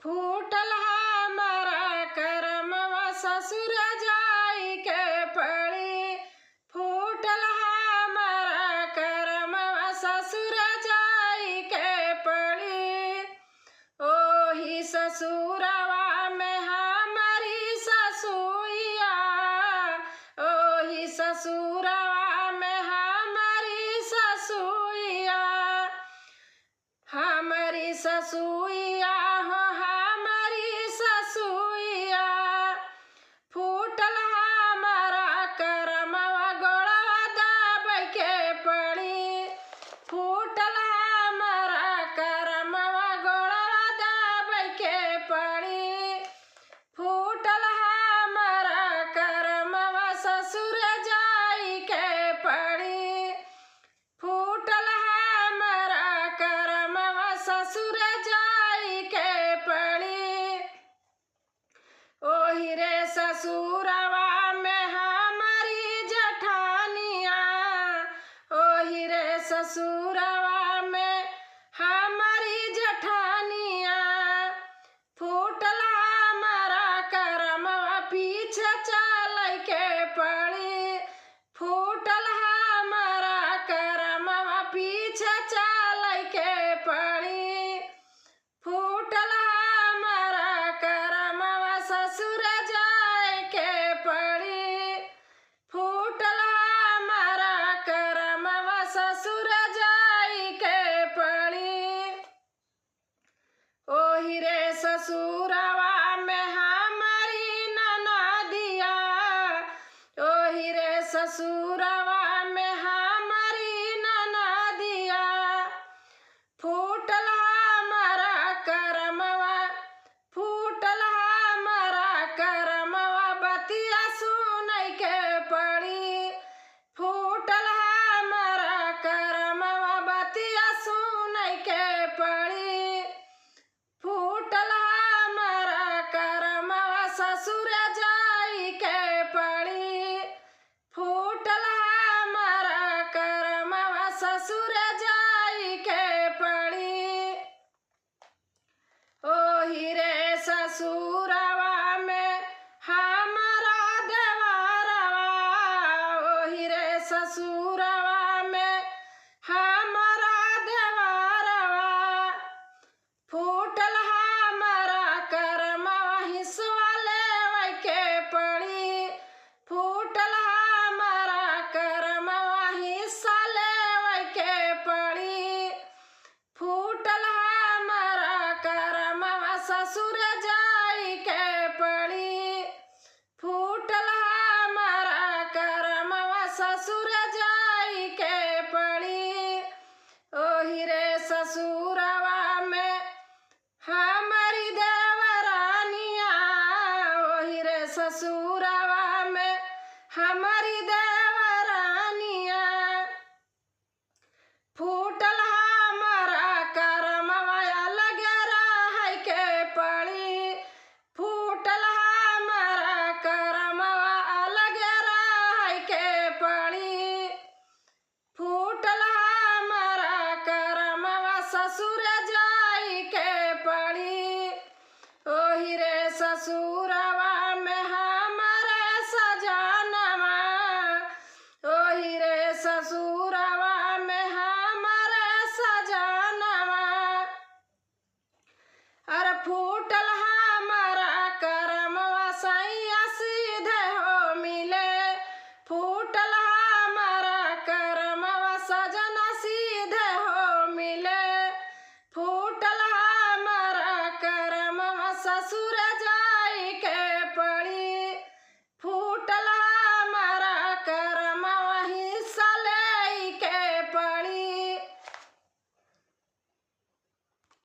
फूटल हमारा करमवा ससुर जाई के पड़ी। फूटल हमारा करमवा ससुर जाई के पड़ी। ओही ससुरवा में हमारी ससुइया, ओही ससुरवा में हमारी ससुइया, हमारी ससुइया हो हमारी ससुइया। फूटल हमारा करमवा गोड़वा दाब के पड़ी। फूटल हमारा करमवा गोड़वा दाब के पड़ी। फूटल हमारा करमवा ससुर जाई के पड़ी। फूटल हमारा करमवा ससुर जाई के पड़ी। ओही रे ससुरवा में हमारी जठानिया, ओही रे ससुरवा में हमारी जठानिया। फूटल हमारा करमवा पीछे चल के पड़ी। फूटल हमारा करमवा पीछे चल के पड़ी। फूटल हमारा करमवा ससुर जाए के पड़ी। फूटल हमारा करमवा ससुर जाई के पड़ी। ओही रे ससुरवा में हमारी ननदिया, ओही रे ससुरवा में हमारी ननदिया। फूटल हमारा करमवा, फूटल हमारा करमवा बतिया सुनै के पड़ी। फूटल हमारा करमवा बतिया सुनै के पड़ी। फूटल हमारा करमवा ससुर जाई के पड़ी। फूटल हमारा करमवा ससुर जाई के पड़ी। ओही रे ससुरवा में हमारा देवरवा, ओही रे ससुरवा में हमारा देवरवा। फूटल हमारा करमवा हिस्सा लेवै के पड़ी। फूटल हमारा करमवा हिस्सा लेवै के पड़ी। फूटल हमारा करमवा ससुर जाई के पड़ी। फूटल हमारा करमवा ससुर जाई के पड़ी। ओही रे ससुरवा में हमारी देवरानिया, ओही रे ससुरवा में हमारी देवरानिया। फूटल हमारा करमवा अलग रहै के पड़ी। फूटल हमारा करमवा अलग रहै के पड़ी। फूटल हमारा करमवा ससुर जाई के पड़ी। ओही रे ससुरवा में हमारे सजनवा, ओही रे ससुरवा में हमारे सजनवा। अरे फूटल हमारा करमवा सैया सीधे हो मिले। फूटल हमारा करमवा सजना सीधे हो मिले। फूटल हमारा करमवा ससुर जा